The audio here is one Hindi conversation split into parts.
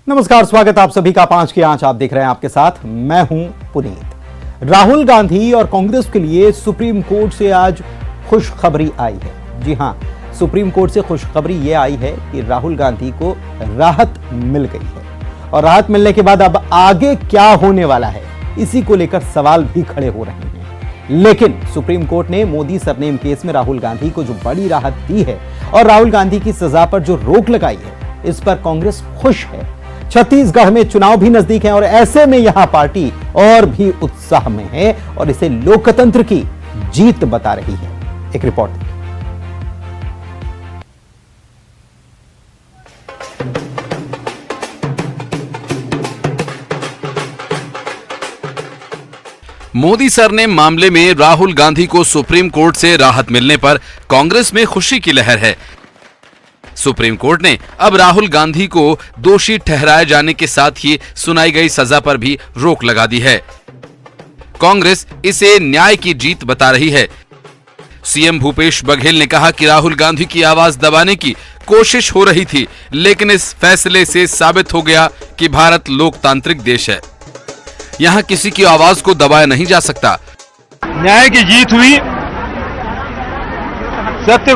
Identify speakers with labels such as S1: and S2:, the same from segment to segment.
S1: नमस्कार, स्वागत आप सभी का 5 की आंच। आप देख रहे हैं आपके साथ मैं हूं पुनीत। राहुल गांधी और कांग्रेस के लिए सुप्रीम कोर्ट से आज खुशखबरी आई है। जी हां, सुप्रीम कोर्ट से खुशखबरी यह आई है कि राहुल गांधी को राहत मिल गई है और राहत मिलने के बाद अब आगे क्या होने वाला है, इसी को लेकर सवाल भी खड़े हो रहे हैं। लेकिन सुप्रीम कोर्ट ने मोदी सरनेम केस में राहुल गांधी को जो बड़ी राहत दी है और राहुल गांधी की सजा पर जो रोक लगाई है, इस पर कांग्रेस खुश है। छत्तीसगढ़ में चुनाव भी नजदीक है और ऐसे में यहां पार्टी और भी उत्साह में है और इसे लोकतंत्र की जीत बता रही है। एक रिपोर्ट।
S2: मोदी सरनेम मामले में राहुल गांधी को सुप्रीम कोर्ट से राहत मिलने पर कांग्रेस में खुशी की लहर है। सुप्रीम कोर्ट ने अब राहुल गांधी को दोषी ठहराए जाने के साथ ही सुनाई गई सजा पर भी रोक लगा दी है। कांग्रेस इसे न्याय की जीत बता रही है। सीएम भूपेश बघेल ने कहा कि राहुल गांधी की आवाज दबाने की कोशिश हो रही थी, लेकिन इस फैसले से साबित हो गया कि भारत लोकतांत्रिक देश है। यहां किसी की आवाज को दबाया नहीं जा सकता।
S3: न्याय की जीत हुई। सत्य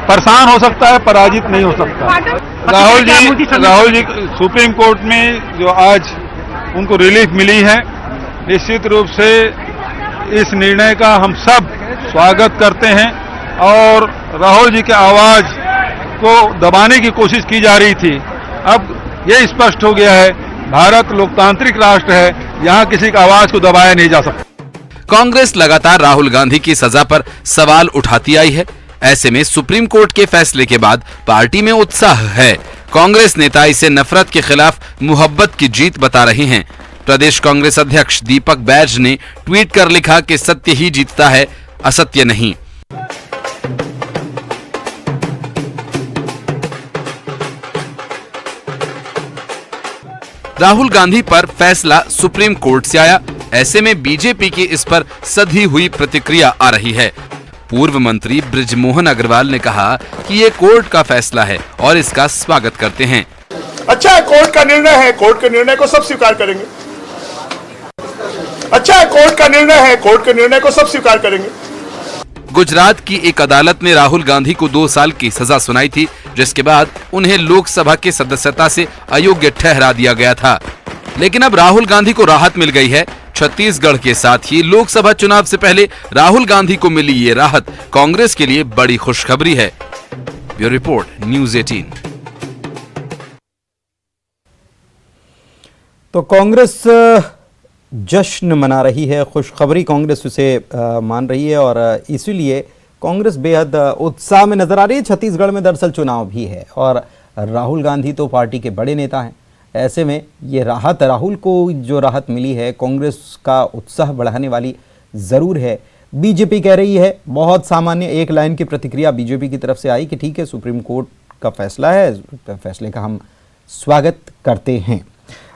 S3: परेशान हो सकता है, पराजित नहीं हो सकता। राहुल जी सुप्रीम कोर्ट में जो आज उनको रिलीफ मिली है, निश्चित रूप से इस निर्णय का हम सब स्वागत करते हैं। और राहुल जी की आवाज को दबाने की कोशिश की जा रही थी, अब यह स्पष्ट हो गया है भारत लोकतांत्रिक राष्ट्र है, यहां किसी की आवाज को दबाया नहीं जा सकता।
S2: कांग्रेस लगातार राहुल गांधी की सजा पर सवाल उठाती आई है। ऐसे में सुप्रीम कोर्ट के फैसले के बाद पार्टी में उत्साह है। कांग्रेस नेता इसे नफरत के खिलाफ मोहब्बत की जीत बता रहे हैं। प्रदेश कांग्रेस अध्यक्ष दीपक बैज ने ट्वीट कर लिखा कि सत्य ही जीतता है, असत्य नहीं। राहुल गांधी पर फैसला सुप्रीम कोर्ट से आया। ऐसे में बीजेपी की इस पर सधी हुई प्रतिक्रिया आ रही है। पूर्व मंत्री बृजमोहन अग्रवाल ने कहा कि ये कोर्ट का फैसला है और इसका स्वागत करते हैं।
S4: अच्छा है, कोर्ट का निर्णय है, कोर्ट के निर्णय को सब स्वीकार करेंगे। अच्छा है, कोर्ट का निर्णय है, कोर्ट के निर्णय को सब स्वीकार करेंगे।
S2: गुजरात की एक अदालत ने राहुल गांधी को 2 साल की सजा सुनाई थी, जिसके बाद उन्हें लोकसभा की सदस्यता से अयोग्य ठहरा दिया गया था। लेकिन अब राहुल गांधी को राहत मिल गई है। छत्तीसगढ़ के साथ ही लोकसभा चुनाव से पहले राहुल गांधी को मिली ये राहत कांग्रेस के लिए बड़ी खुशखबरी है। Bureau report, news 18।
S1: तो कांग्रेस जश्न मना रही है, खुशखबरी कांग्रेस उसे मान रही है और इसीलिए कांग्रेस बेहद उत्साह में नजर आ रही है। छत्तीसगढ़ में दरअसल चुनाव भी है और राहुल गांधी तो पार्टी के बड़े नेता हैं। ऐसे में ये राहत, राहुल को जो राहत मिली है, कांग्रेस का उत्साह बढ़ाने वाली ज़रूर है। बीजेपी कह रही है, बहुत सामान्य एक लाइन की प्रतिक्रिया बीजेपी की तरफ से आई कि ठीक है, सुप्रीम कोर्ट का फैसला है, फैसले का हम स्वागत करते हैं।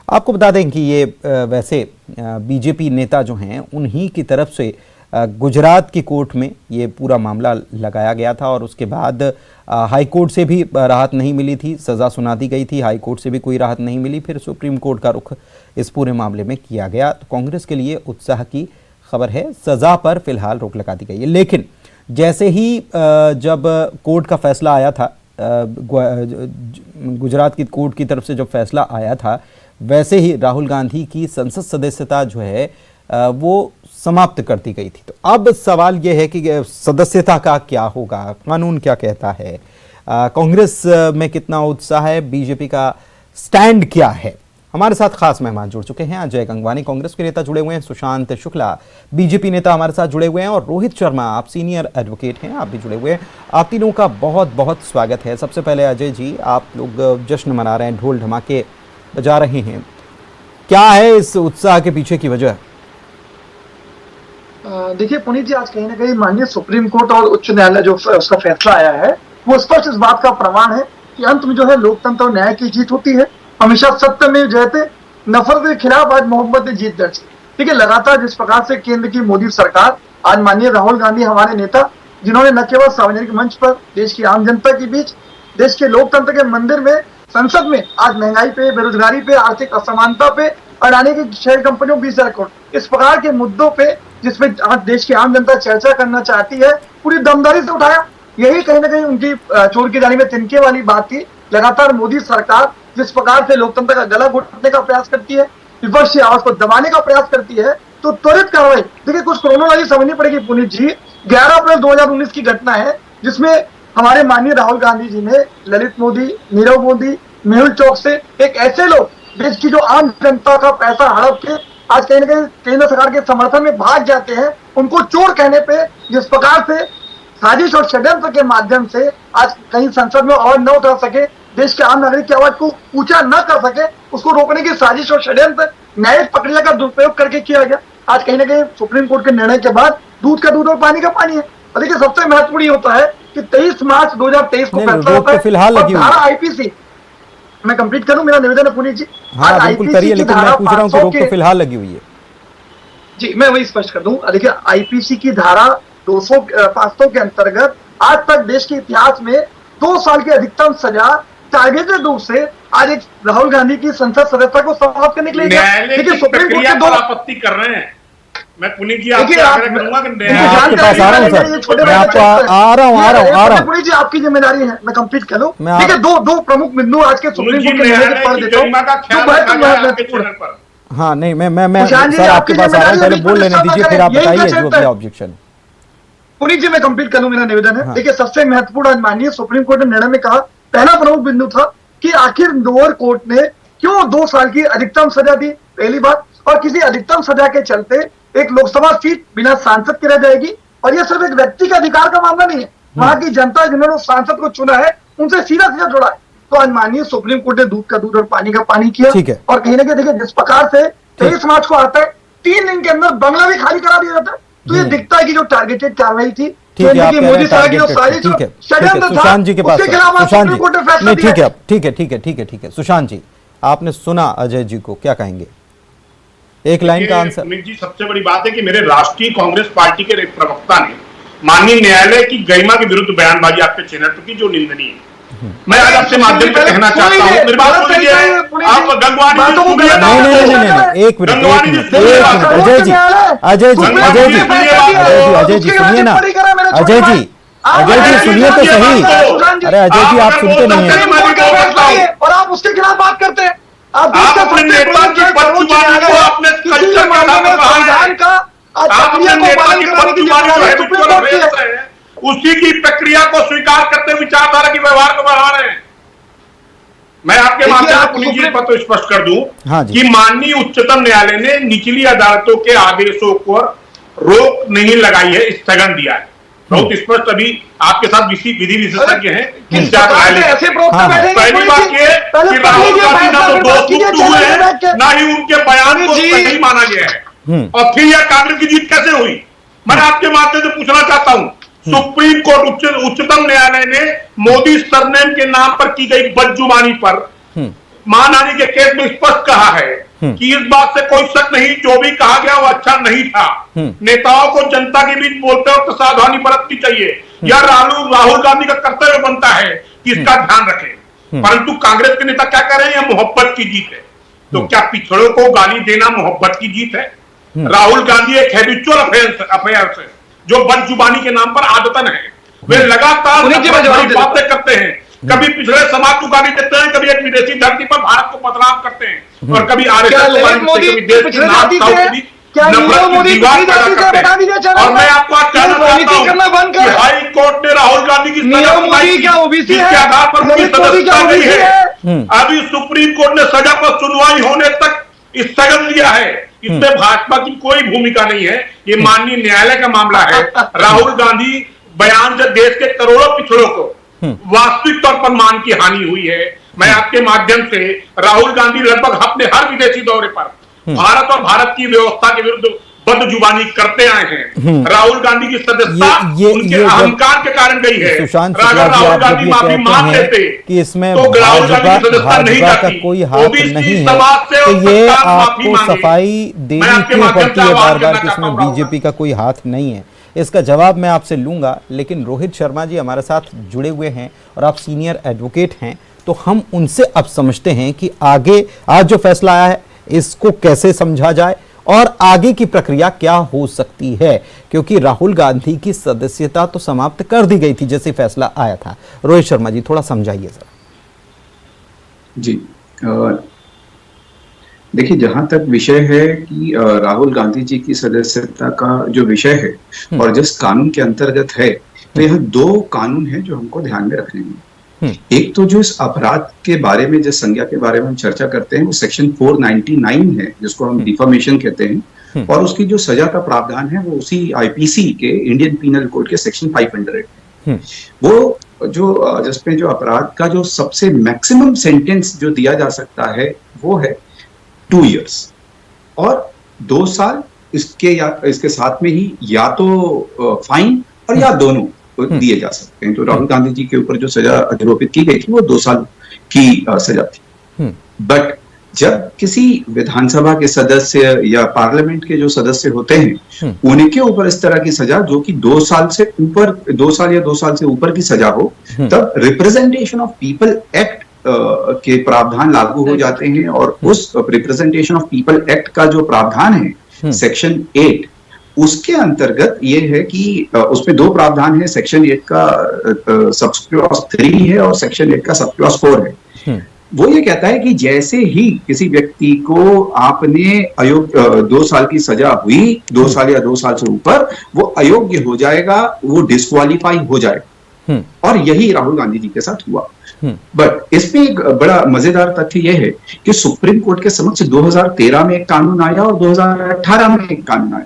S1: आपको बता दें कि ये वैसे बीजेपी नेता जो हैं, उन्हीं की तरफ से गुजरात की कोर्ट में ये पूरा मामला लगाया गया था और उसके बाद हाई कोर्ट से भी राहत नहीं मिली थी, सज़ा सुना दी गई थी, हाई कोर्ट से भी कोई राहत नहीं मिली, फिर सुप्रीम कोर्ट का रुख इस पूरे मामले में किया गया। तो कांग्रेस के लिए उत्साह की खबर है। सज़ा पर फिलहाल रोक लगा दी गई है। लेकिन जैसे ही जब कोर्ट का फैसला आया था, गुजरात की कोर्ट की तरफ से जब फैसला आया था, वैसे ही राहुल गांधी की संसद सदस्यता जो है वो समाप्त कर दी गई थी। तो अब सवाल यह है कि सदस्यता का क्या होगा, कानून क्या कहता है, कांग्रेस में कितना उत्साह है, बीजेपी का स्टैंड क्या है। हमारे साथ खास मेहमान जुड़ चुके हैं। अजय गंगवानी कांग्रेस के नेता जुड़े हुए हैं, सुशांत शुक्ला बीजेपी नेता हमारे साथ जुड़े हुए हैं और रोहित शर्मा, आप सीनियर एडवोकेट हैं, आप भी जुड़े हुए हैं। आप तीनों का बहुत बहुत स्वागत है। सबसे पहले अजय जी, आप लोग जश्न मना रहे हैं, ढोल धमाके बजा रहे हैं, क्या है इस उत्साह के पीछे की वजह?
S5: देखिए पुनीत जी, आज कहीं ना कहीं माननीय सुप्रीम कोर्ट और उच्च न्यायालय जो उसका फैसला आया है, वो स्पष्ट इस बात का प्रमाण है कि अंत में जो है लोकतंत्र और न्याय की जीत होती है। हमेशा सत्य में जयते, नफरत के खिलाफ आज मोहब्बत ने जीत दर्ज की। ठीक है, लगातार जिस प्रकार से केंद्र की मोदी सरकार, आज माननीय राहुल गांधी हमारे नेता, जिन्होंने न केवल सार्वजनिक मंच पर देश की आम जनता के बीच, देश के लोकतंत्र के मंदिर में संसद में आज महंगाई पे, बेरोजगारी पे, आर्थिक असमानता पे, अडानी की शेयर कंपनियों 20,000 करोड़, इस प्रकार के मुद्दों पे जिसमें आज देश की आम जनता चर्चा करना चाहती है, पूरी दमदारी से उठाया। यही कहीं ना कहीं उनकी चोर की जाली में तिनके वाली बात थी। लगातार मोदी सरकार जिस प्रकार से लोकतंत्र का गला घोटने का प्रयास करती है, विपक्ष की आवाज को दबाने का प्रयास करती है, तो त्वरित कार्रवाई। देखिए, कुछ क्रोनोलॉजी समझनी पड़ेगी पुनीत जी। 11 अप्रैल 2019 की घटना है जिसमें हमारे माननीय राहुल गांधी जी ने ललित मोदी, नीरव मोदी, मेहुल चौक से एक ऐसे लोग देश की जो आम जनता का पैसा हड़प के आज कहीं ना कहीं केंद्र सरकार के समर्थन में भाग जाते हैं, उनको चोर कहने पे जिस प्रकार से साजिश और षड्यंत्र के माध्यम से आज कहीं संसद में आवाज न उठा सके, देश के आम नागरिक की आवाज को ऊंचा न कर सके, उसको रोकने की साजिश और षड्यंत्र न्यायिक प्रक्रिया का दुरुपयोग करके किया गया। आज कहीं ना कहीं सुप्रीम कोर्ट के निर्णय के बाद दूध का दूध और पानी का पानी है। और देखिए, सबसे महत्वपूर्ण ये होता है कि 23 मार्च 2023 को फैसला होता है
S1: फिलहाल लगी हुई
S5: धारा आईपीसी, मैं कंप्लीट करूं, मेरा निवेदन है पुनीत जी।
S1: हाँ बिल्कुल करिए, लेकिन मैं पूछ रहा हूँ कि रोक तो फिलहाल लगी हुई है।
S5: जी, मैं वही स्पष्ट कर दूं। देखिए, आईपीसी की धारा 500 के अंतर्गत आज तक देश के इतिहास में 2 साल की अधिकतम सजा टारगेटेड रूप से आज एक राहुल गांधी की संसद सदस्यता को समाप्त करने के लिए
S4: देखिए, सुप्रीम कोर्ट के 2 आपत्ति कर रहे हैं। मैं पुनीत जी आपसे आग्रह करूंगा कि
S1: आपके पास आ रहा हूं सर, मैं आपको आ रहा हूं
S5: पुनीत जी, आपकी जिम्मेदारी है, मैं कंप्लीट कर लूं। देखिए, दो प्रमुख बिंदु आज के सुप्रीम कोर्ट के निर्णय के पढ़ देता हूं।
S1: हाँ नहीं, मैं सर आपके पास आ रहा हूं, पहले बोल लेने दीजिए, फिर आप बताइए जो भी ऑब्जेक्शन।
S5: पुनीत जी, मैं कंप्लीट कर लूं, मेरा निवेदन है। देखिए, सबसे महत्वपूर्ण आज माननीय सुप्रीम कोर्ट ने निर्णय में कहा, पहला प्रमुख बिंदु था कि आखिर लोअर कोर्ट ने क्यों 2 साल की अधिकतम सजा दी, पहली बात। और किसी अधिकतम सजा के चलते एक लोकसभा सीट बिना सांसद की रह जाएगी। और यह सिर्फ एक व्यक्ति का अधिकार का मामला नहीं है, वहां की जनता जिन्होंने उस सांसद को चुना है उनसे सीधा सीधा जुड़ा है। तो आज माननीय सुप्रीम कोर्ट ने दूध का दूध और पानी का पानी किया। और कहीं ना कहीं देखिए, जिस प्रकार से 23 मार्च को आता है, 3 दिन के अंदर बंगला भी खाली करा दिया जाता है, तो ये दिखता है कि जो टारगेटेड कार्रवाई थी
S1: ठीक है, मोदी सरकार की जो सारी सुशांत जी के पास, सुशांत जी ठीक है सुशांत जी, आपने सुना अजय जी को, क्या कहेंगे? एक लाइन का आंसर।
S4: पुनीत जी, सबसे बड़ी बात है कि मेरे राष्ट्रीय कांग्रेस पार्टी के एक प्रवक्ता ने माननीय न्यायालय की गरिमा के विरुद्ध बयानबाजी आपके चैनल पर की, जो निंदनीय है। मैं आज आपसे माध्यम से कहना चाहता हूं, मेरी बात सुनिए, आप गंगवानी
S1: नहीं, एक मिनट अजय जी सुनिए ना, अजय जी सुनिए तो सही। अरे अजय जी, आप सुनते नहीं हैं
S5: और आप उसके खिलाफ बात करते हैं।
S4: आप अपने नेता की बदजुबानी को अपने कल्चर का संविधान का अपने नेता की बदजुबानी को हैबिचुअल अफेयर्स है, उसी की प्रक्रिया को स्वीकार करते हुए विचारधारा की व्यवहार को बढ़ा रहे हैं। मैं आपके माध्यम से पुनीत जी पर स्पष्ट कर दूं कि माननीय उच्चतम न्यायालय ने निचली अदालतों के आदेशों पर रोक नहीं लगाई है, स्थगन दिया है। बहुत स्पष्ट, अभी आपके साथ विधि विशेषज्ञ हैं, पहली बात ये कि राहुल गांधी ना तो दोषमुक्त हुए हैं, ना ही उनके बयान को सही माना गया है। और फिर यह कांग्रेस की जीत कैसे हुई? मैं आपके माध्यम से पूछना चाहता हूं, सुप्रीम कोर्ट उच्चतम न्यायालय ने मोदी सरनेम के नाम पर की गई बदजुबानी पर मानहानि के केस में स्पष्ट कहा है कि इस बात से कोई शक नहीं, जो भी कहा गया वो अच्छा नहीं था। नेताओं को जनता के बीच बोलते वक्त सावधानी बरतनी चाहिए, यह राहुल गांधी का कर्तव्य बनता है कि इसका ध्यान रखें। परंतु कांग्रेस के नेता क्या कह रहे हैं, यह मोहब्बत की जीत है। तो क्या पिछड़ों को गाली देना मोहब्बत की जीत है? राहुल गांधी एक हैबिचुअल अफेयर्स है, जो बदजुबानी के नाम पर आदतन है। वे लगातार बातें करते हैं, कभी पिछड़े समाज को गाली देते हैं, कभी एक विदेशी धरती पर भारत को बदनाम करते हैं, और कभी आरएसएस और मैं आपको आज कहना चाहता हूं कि हाई कोर्ट ने राहुल गांधी की जिसके आधार पर उनकी सदस्यता नहीं है। अभी सुप्रीम कोर्ट ने सजा पर सुनवाई होने तक स्थगन दिया है। इसमें भाजपा की कोई भूमिका नहीं है, ये माननीय न्यायालय का मामला है। राहुल गांधी बयान से देश के करोड़ों पिछड़ों को वास्तविक तौर पर मान की हानि हुई है। मैं आपके माध्यम से, राहुल गांधी लगभग अपने हर विदेशी दौरे पर भारत और भारत की व्यवस्था के विरुद्ध बदजुबानी करते आए हैं। राहुल गांधी की सदस्यता उनके अहंकार के कारण गई है। अगर राहुल गांधी माफी मांग लेते
S1: कि इसमें
S4: तो राहुल गांधी की सदस्यता नहीं
S1: का कोई हाथ नहीं है, तो ये आपको सफाई देनी क्यों पड़ती है बार बार कि इसमें बीजेपी का कोई हाथ नहीं है? इसका जवाब मैं आपसे लूंगा, लेकिन रोहित शर्मा जी हमारे साथ जुड़े हुए हैं और आप सीनियर एडवोकेट हैं, तो हम उनसे अब समझते हैं कि आगे आज जो फैसला आया है इसको कैसे समझा जाए और आगे की प्रक्रिया क्या हो सकती है, क्योंकि राहुल गांधी की सदस्यता तो समाप्त कर दी गई थी जैसे फैसला आया था। रोहित शर्मा जी थोड़ा समझाइए सर।
S6: जी देखिए, जहां तक विषय है कि राहुल गांधी जी की सदस्यता का जो विषय है और जिस कानून के अंतर्गत है, तो यह दो कानून है जो हमको ध्यान में रखने हैं। एक तो जो इस अपराध के बारे में, जिस संज्ञा के बारे में हम चर्चा करते हैं, वो सेक्शन 499 है जिसको हम डिफामेशन कहते हैं, और उसकी जो सजा का प्रावधान है वो उसी आईपीसी के, इंडियन पीनल कोड के सेक्शन 500 है। वो जो जिसमें जो अपराध का जो सबसे मैक्सिमम सेंटेंस जो दिया जा सकता है वो है 2 years और 2 साल, इसके या इसके साथ में ही या तो फाइन और या दोनों दिए जा सकते हैं। तो राहुल गांधी जी के ऊपर जो सजा आरोपित की गई थी वो 2 साल की सजा थी। बट जब किसी विधानसभा के सदस्य या पार्लियामेंट के जो सदस्य होते हैं उनके ऊपर इस तरह की सजा जो कि 2 साल से ऊपर, 2 साल या 2 साल से ऊपर की सजा हो, तब रिप्रेजेंटेशन ऑफ पीपल एक्ट के प्रावधान लागू हो जाते हैं। और उस रिप्रेजेंटेशन ऑफ पीपल एक्ट का जो प्रावधान है सेक्शन 8, उसके अंतर्गत ये है कि उसमें 2 प्रावधान है। सेक्शन 8 का सब क्लॉज 3 है और सेक्शन 8 का सब क्लॉज 4 है। वो ये कहता है कि जैसे ही किसी व्यक्ति को आपने 2 साल की सजा हुई, 2 साल या 2 साल से ऊपर, वो अयोग्य हो जाएगा, वो डिस्क्वालीफाई हो जाएगा। और यही राहुल गांधी जी के साथ हुआ। बट इसमें एक बड़ा मजेदार तथ्य यह है कि सुप्रीम कोर्ट के समक्ष 2013 में एक कानून आया और 2018 में एक कानून आया।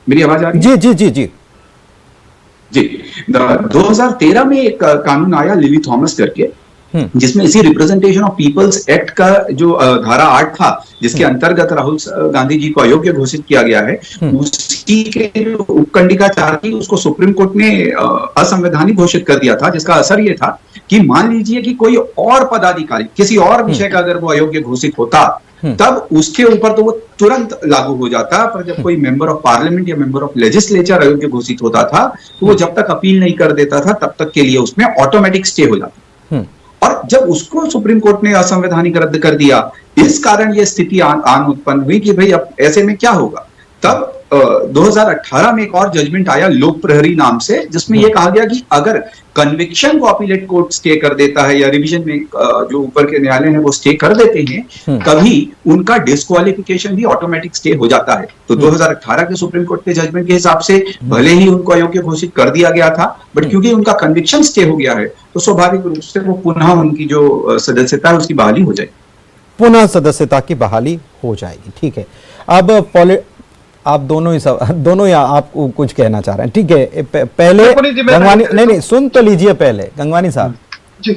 S6: मेरी आवाज आ रही है?
S1: जी जी जी जी
S6: जी 2013 में एक कानून आया लिली थॉमस करके, जिसमें इसी रिप्रेजेंटेशन ऑफ पीपल्स एक्ट का जो धारा 8 था, जिसके अंतर्गत राहुल गांधी जी को अयोग्य घोषित किया गया है, उसकी के जो उपखंडिका 4 थी उसको सुप्रीम कोर्ट ने असंवैधानिक घोषित कर दिया था, जिसका असर यह था कि मान लीजिए कि कोई और पदाधिकारी किसी और विषय का अगर वो अयोग्य घोषित होता तब उसके ऊपर तो वो तुरंत लागू हो जाता, पर जब कोई मेंबर ऑफ पार्लियामेंट या मेंबर ऑफ लेजिस्लेचर अयोग्य घोषित होता था तो वो जब तक अपील नहीं कर देता था तब तक के लिए उसमें ऑटोमेटिक स्टे हो जाता। और जब उसको सुप्रीम कोर्ट ने असंवैधानिक रद्द कर दिया, इस कारण यह स्थिति आन उत्पन्न हुई कि भाई अब ऐसे में क्या होगा। तब 2018 में एक और जजमेंट आया लोक प्रहरी नाम से, जिसमें यह कहा गया कि अगर कन्विक्शन को अपीलेट कोर्ट स्टे कर देता है या रिवीजन में जो ऊपर के न्यायालय है वो स्टे कर देते हैं, कभी उनका डिस्क्वालिफिकेशन भी ऑटोमेटिक स्टे हो जाता है। तो 2018 के सुप्रीम कोर्ट के जजमेंट के हिसाब से भले ही उनको अयोग्य घोषित कर दिया गया था, बट क्योंकि उनका कन्विक्शन स्टे हो गया है तो स्वाभाविक रूप से वो पुनः उनकी जो सदस्यता है उसकी बहाली हो जाएगी।
S1: पुनः सदस्यता की बहाली हो जाएगी। ठीक है, अब आप दोनों ही आप कुछ कहना चाह रहे हैं, ठीक है। पहले गंगवानी, नहीं सुन तो लीजिए पहले गंगवानी साहब
S5: जी।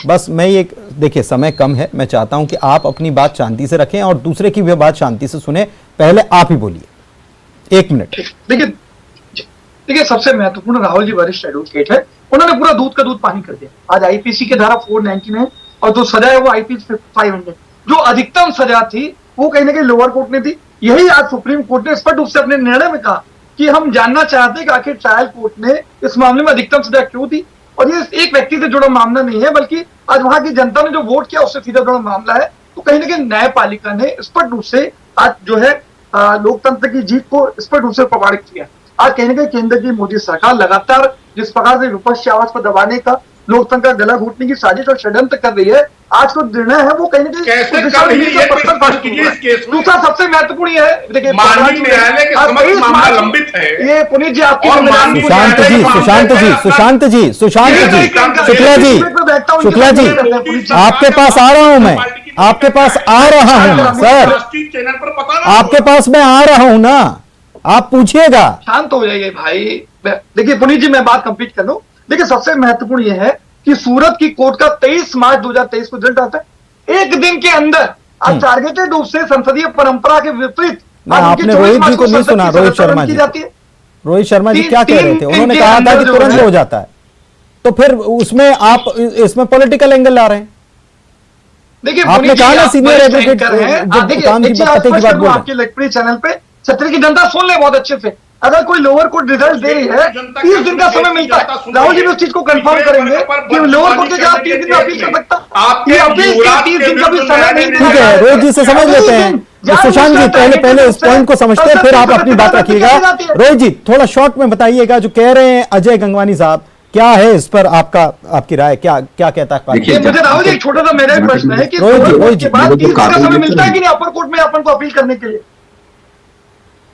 S1: बस मैं ये देखिए समय कम है, मैं चाहता हूं कि आप अपनी बात शांति से रखें और दूसरे की भी बात शांति से सुने। पहले आप ही बोलिए, 1 मिनट।
S5: देखिए सबसे महत्वपूर्ण, राहुल जी वरिष्ठ एडवोकेट है, उन्होंने पूरा दूध का दूध पानी कर दिया। आज आईपीसी के धारा 499 और जो सजा है वो आईपीसी 500, जो अधिकतम सजा थी वो कहीं ना कहीं लोअर कोर्ट ने दी। यही आज सुप्रीम कोर्ट ने स्पष्ट रूप से अपने निर्णय में कहा कि हम जानना चाहते हैं कि आखिर ट्रायल कोर्ट ने इस मामले में अधिकतम सजा क्यों दी। और ये एक व्यक्ति से जुड़ा मामला नहीं है, बल्कि आज वहां की जनता ने जो वोट किया उससे सीधा जुड़ा मामला है। तो कहीं ना कहीं न्यायपालिका ने स्पष्ट रूप से आज जो है लोकतंत्र की जीत को स्पष्ट रूप से प्रमाणित किया। आज कहीं ना कहीं केंद्र की मोदी सरकार लगातार जिस प्रकार से विपक्ष की आवाज को दबाने का, लोकतंत्र का गला घोटने की साजिश और षड्यंत्र कर रही है, आज को निर्णय है वो कहीं ना कहीं दूसरा सबसे महत्वपूर्ण है। देखिए
S4: माननीय न्यायालय के समक्ष मामला लंबित है।
S5: ये पुनीत जी आपकी
S1: शुक्ला जी आपके पास आ रहा हूं मैं, आपके पास आ रहा हूं सर,
S4: चैनल पर पता
S1: आपके पास मैं आ रहा हूं ना, आप पूछिएगा।
S5: शांत हो जाइए भाई। देखिए पुनीत जी मैं बात कंप्लीट कर लूं। देखिए सबसे महत्वपूर्ण यह है कि सूरत की कोर्ट का 23 मार्च 2023 को रिजल्ट आता है। एक दिन के अंदर आज टारगेटेड रूप से संसदीय परंपरा के विपरीत
S1: आपने रोहित जी को नहीं सुना, रोहित शर्मा जी, रोहित शर्मा जी क्या कह रहे थे? उन्होंने कहा था कि तुरंत हो जाता है, तो फिर उसमें आप इसमें पॉलिटिकल एंगल ला रहे हैं।
S5: देखिए
S1: आपने कहा ना सीनियर एडवोकेट
S5: आपके लेखप्री चैनल पे छत्तीसगढ़ की जनता सुन ले बहुत अच्छे से। अगर कोई लोअर कोर्ट रिजल्ट दे रही है 30 दिन का समय मिलता है। राहुल जी भी उस चीज को कंफर्म करेंगे कि लोअर कोर्ट के जवाब 30 दिन में अपील कर सकता, ये अपील के 30 दिन का भी समय नहीं।
S1: ठीक है, रोहित जी से समझ लेते हैं। सुशांत जी पहले इस पॉइंट को समझते हैं, फिर आप अपनी बात रखिएगा। रोहित जी थोड़ा शॉर्ट में बताइएगा, जो कह रहे हैं अजय गंगवानी साहब, क्या है इस पर आपकी राय, क्या कहता है?
S5: मुझे राहुल जी एक छोटा सा मेरा प्रश्न है कि रोहित जी बाद 30 दिन का समय मिलता है कि नहीं अपर कोर्ट में अपन को अपील करने के लिए?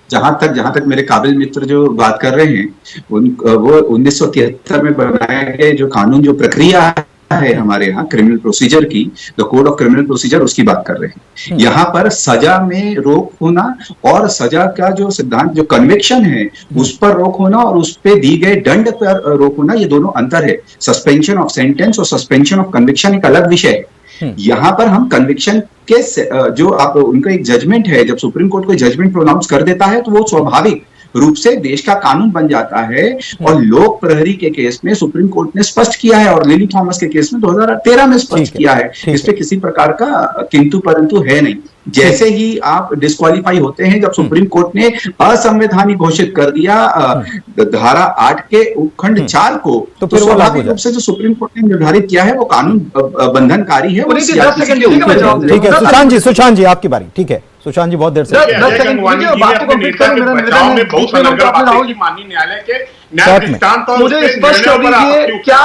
S6: जहां तक मेरे काबिल मित्र जो बात कर रहे हैं, वो 1973 में बनाए गए जो कानून, जो प्रक्रिया है हमारे यहाँ क्रिमिनल प्रोसीजर की, the code of criminal procedure, उसकी बात कर रहे हैं। यहाँ पर सजा में रोक होना और सजा का जो सिद्धांत, जो कन्विक्शन है उस पर रोक होना और उस पे दी गए दंड पर रोक होना, ये दोनों अंतर है। सस्पेंशन ऑफ सेंटेंस और सस्पेंशन ऑफ कन्विक्शन एक अलग विषय है। यहाँ पर हम कन्विक्शन के जो आप उनका एक जजमेंट है, जब सुप्रीम कोर्ट कोई जजमेंट प्रोनाउंस कर देता है तो वो स्वाभाविक रूप से देश का कानून बन जाता है। और लोक प्रहरी के केस में सुप्रीम कोर्ट ने स्पष्ट किया है और लिली थॉमस के केस में 2013 में स्पष्ट किया है। इस पे किसी प्रकार का किंतु परंतु है नहीं। जैसे ही आप डिस्क्वालीफाई होते हैं, जब सुप्रीम कोर्ट ने असंवैधानिक घोषित कर दिया धारा 8 के उपखंड 4 को, तो स्वाभाविक रूप से जो सुप्रीम कोर्ट ने निर्धारित किया है वो कानून बंधनकारी है।
S1: ठीक है सुशांत जी आपकी बारी। ठीक है सुशांत जी, बहुत देर से
S4: माननीय न्यायालय के न्याय दृष्टांत और
S5: मुझे स्पष्ट कर दीजिए, क्या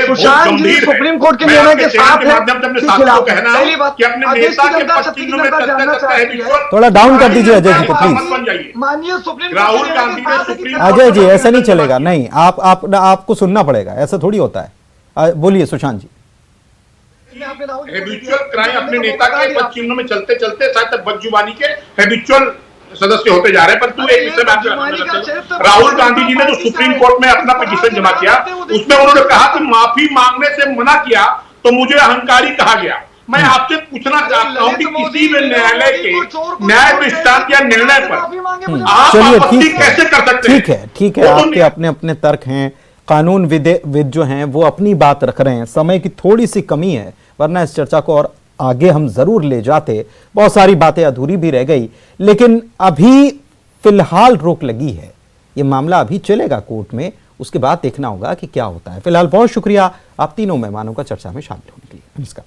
S5: सुशांत जी सुप्रीम कोर्ट के निर्णय के साथ है कि खिलाफ? पहली बात कि अपने नेता के पश्चिम में
S1: थोड़ा डाउन कर दीजिए अजय जी को प्लीज।
S5: माननीय सुप्रीम
S4: राहुल गांधी ने सुप्रीम
S1: अजय जी ऐसा नहीं चलेगा, नहीं आपको सुनना पड़ेगा, ऐसा थोड़ी होता है। बोलिए सुशांत जी।
S4: हैबिचुअल क्राइम, अपने नेता के पद चिन्हों में चलते चलते शायद बदजुबानी के हैबिचुअल सदस्य होते जा रहे हैं। पर तू एक विषय, राहुल गांधी जी ने जो सुप्रीम कोर्ट में अपना पिटीशन जमा किया, उसमें उन्होंने कहा कि माफी मांगने से मना किया तो मुझे अहंकारी कहा गया। मैं आपसे पूछना चाहता हूं कि किसी भी न्यायालय के न्याय दृष्टांत या निर्णय पर आप आपत्ति कैसे कर सकते हैं?
S1: ठीक है, आपके अपने अपने तर्क हैं, कानून विद जो हैं वो अपनी बात रख रहे हैं। समय की थोड़ी सी कमी है, वरना इस चर्चा को और आगे हम जरूर ले जाते। बहुत सारी बातें अधूरी भी रह गई, लेकिन अभी फिलहाल रोक लगी है। ये मामला अभी चलेगा कोर्ट में, उसके बाद देखना होगा कि क्या होता है। फिलहाल बहुत शुक्रिया आप तीनों मेहमानों का चर्चा में शामिल होने के लिए। नमस्कार।